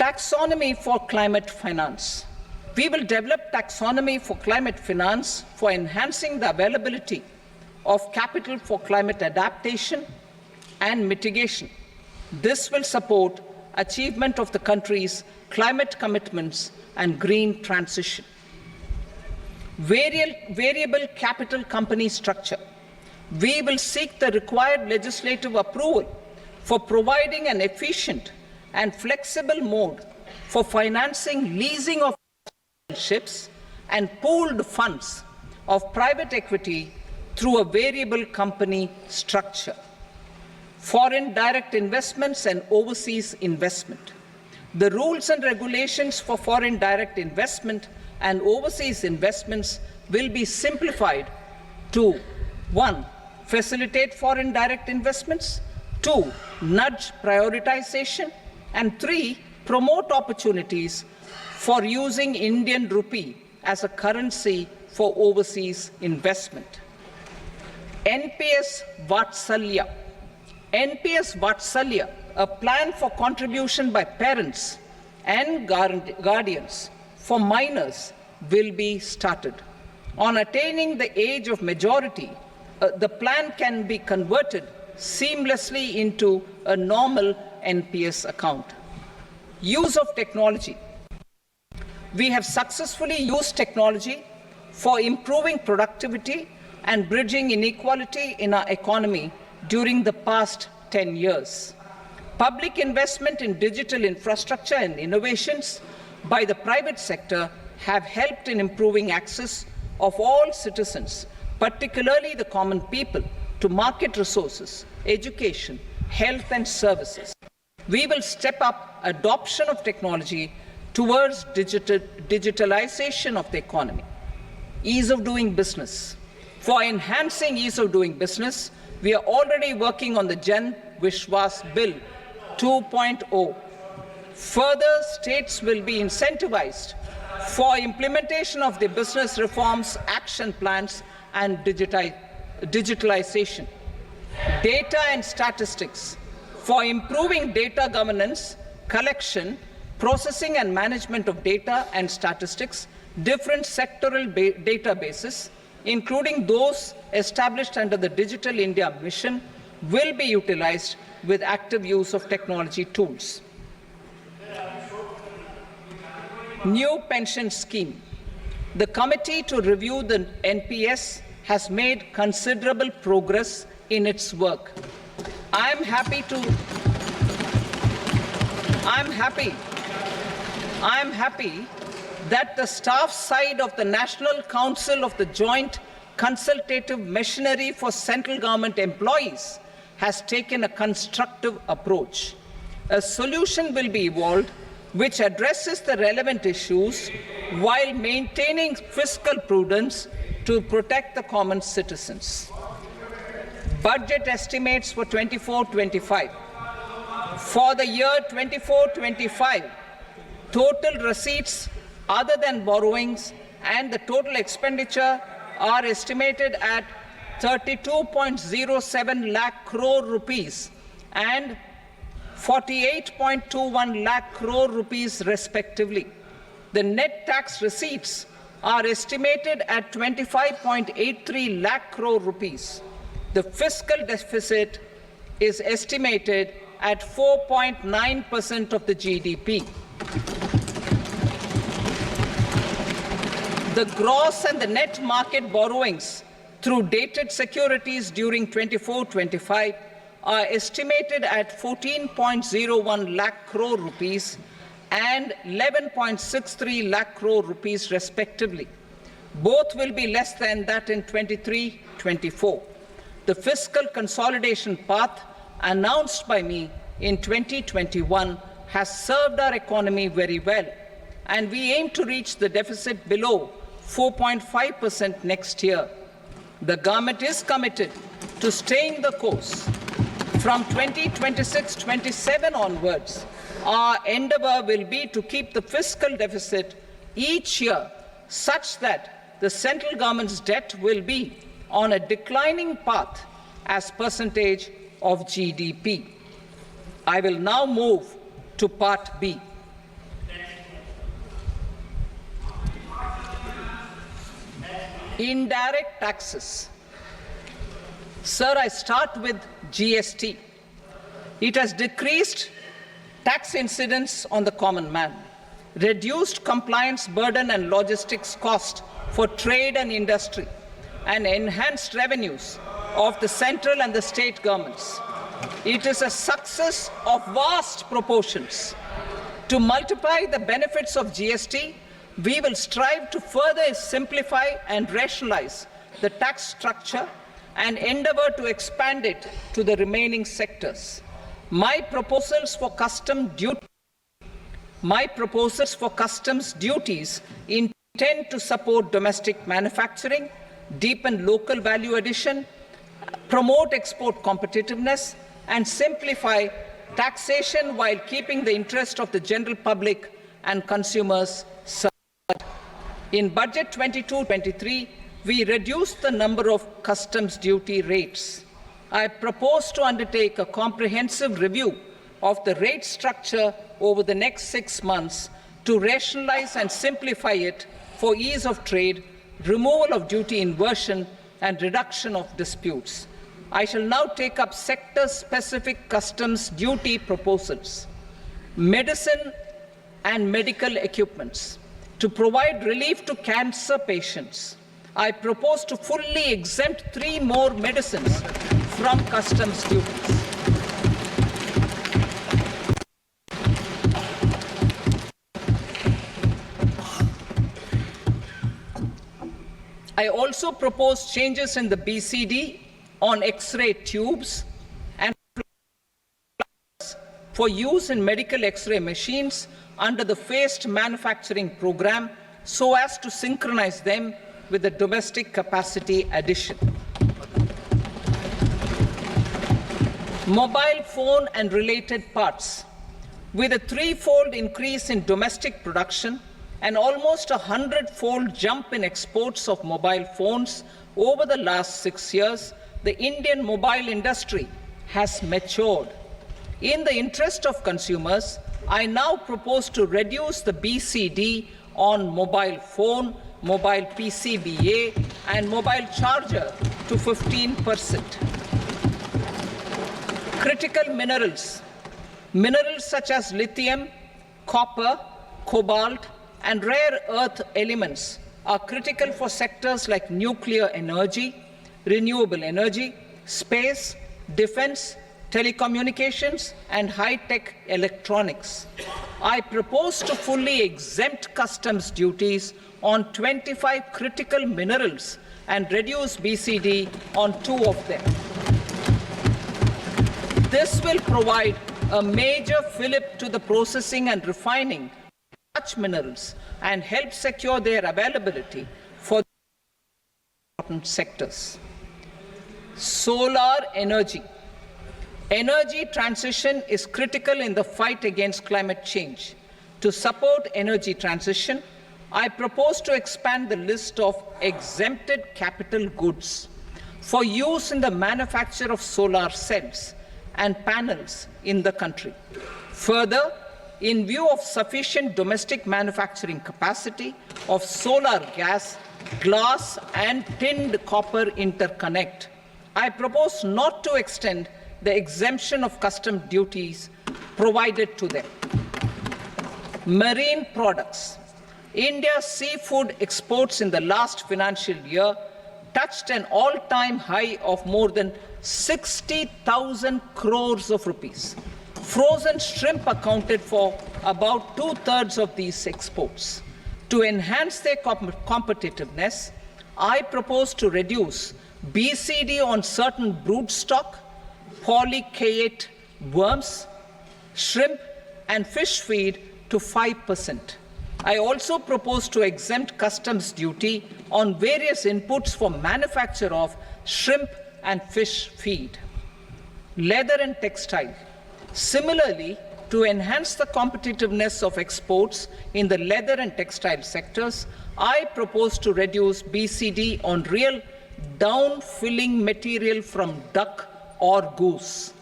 Taxonomy for climate finance. We will develop taxonomy for climate finance for enhancing the availability of capital for climate adaptation and mitigation. This will support achievement of the country's climate commitments and green transition. Variable capital company structure. We will seek the required legislative approval for providing an efficient and flexible mode for financing leasing of ships and pooled funds of private equity through a variable company structure. Foreign direct investments and overseas investment. The rules and regulations for foreign direct investment and overseas investments will be simplified to 1. Facilitate foreign direct investments, 2. Nudge prioritization, and 3. Promote opportunities for using Indian rupee as a currency for overseas investment. NPS Varthalu. NPS Vatsalya, a plan for contribution by parents and guardians for minors, will be started. On attaining the age of majority, the plan can be converted seamlessly into a normal NPS account. Use of technology. We have successfully used technology for improving productivity and bridging inequality in our economy during the past 10 years. Public investment in digital infrastructure and innovations by the private sector have helped in improving access of all citizens, particularly the common people, to market resources, education, health and services. We will step up adoption of technology towards digitalization of the economy. Ease of doing business. For enhancing ease of doing business, we are already working on the Jan Vishwas Bill 2.0. Further, states will be incentivized for implementation of the business reforms, action plans, and digitalization. Data and statistics. For improving data governance, collection, processing and management of data and statistics, different sectoral databases, including those established under the Digital India Mission, will be utilized with active use of technology tools. New pension scheme. The committee to review the NPS has made considerable progress in its work. I am happy that the staff side of the National Council of the Joint Consultative Machinery for Central Government Employees has taken a constructive approach. A solution will be evolved which addresses the relevant issues while maintaining fiscal prudence to protect the common citizens. Budget estimates for 24-25. For the year 24-25, total receipts other than borrowings and the total expenditure are estimated at 32.07 lakh crore rupees and 48.21 lakh crore rupees respectively. The net tax receipts are estimated at 25.83 lakh crore rupees. The fiscal deficit is estimated at 4.9% of the GDP. The gross and the net market borrowings through dated securities during 24-25 are estimated at 14.01 lakh crore rupees and 11.63 lakh crore rupees respectively. Both will be less than that in 23-24. The fiscal consolidation path announced by me in 2021 has served our economy very well, and we aim to reach the deficit below 4.5% next year. The government is committed to staying the course. From 2026-27 onwards, our endeavor will be to keep the fiscal deficit each year such that the central government's debt will be on a declining path as percentage of GDP. I will now move to Part B. Indirect taxes. Sir, I start with GST. It has decreased tax incidence on the common man, reduced compliance burden and logistics cost for trade and industry, and enhanced revenues of the central and the state governments. It is a success of vast proportions. To multiply the benefits of GST, we will strive to further simplify and rationalize the tax structure and endeavour to expand it to the remaining sectors. My proposals for customs duties intend to support domestic manufacturing, deepen local value addition, promote export competitiveness, and simplify taxation while keeping the interest of the general public and consumers served. In Budget 22-23, we reduced the number of customs duty rates. I propose to undertake a comprehensive review of the rate structure over the next 6 months to rationalize and simplify it for ease of trade, removal of duty inversion, and reduction of disputes. I shall now take up sector-specific customs duty proposals. Medicine and medical equipments. To provide relief to cancer patients, I propose to fully exempt 3 more medicines from customs duties. I also propose changes in the BCD on X-ray tubes and for use in medical X-ray machines under the phased manufacturing program so as to synchronize them with the domestic capacity addition. Mobile phone and related parts. With a 3-fold increase in domestic production and almost a 100-fold jump in exports of mobile phones over the last 6 years, the Indian mobile industry has matured. In the interest of consumers, I now propose to reduce the BCD on mobile phone, mobile PCBA, and mobile charger to 15%. Critical minerals. Minerals such as lithium, copper, cobalt, and rare earth elements are critical for sectors like nuclear energy, renewable energy, space, defense, telecommunications, and high-tech electronics. I propose to fully exempt customs duties on 25 critical minerals and reduce BCD on 2 of them. This will provide a major fillip to the processing and refining of such minerals and help secure their availability for important sectors. Solar energy. Energy transition is critical in the fight against climate change. To support energy transition, I propose to expand the list of exempted capital goods for use in the manufacture of solar cells and panels in the country. Further, in view of sufficient domestic manufacturing capacity of solar gas, glass, and tinned copper interconnect, I propose not to extend the exemption of custom duties provided to them. Marine products. India's seafood exports in the last financial year touched an all-time high of more than 60,000 crores of rupees. Frozen shrimp accounted for about 2/3 of these exports. To enhance their competitiveness, I propose to reduce BCD on certain broodstock, polychaete worms, shrimp, and fish feed to 5%. I also propose to exempt customs duty on various inputs for manufacture of shrimp and fish feed. Leather and textile. Similarly, to enhance the competitiveness of exports in the leather and textile sectors, I propose to reduce BCD on real down-filling material from duck or goose.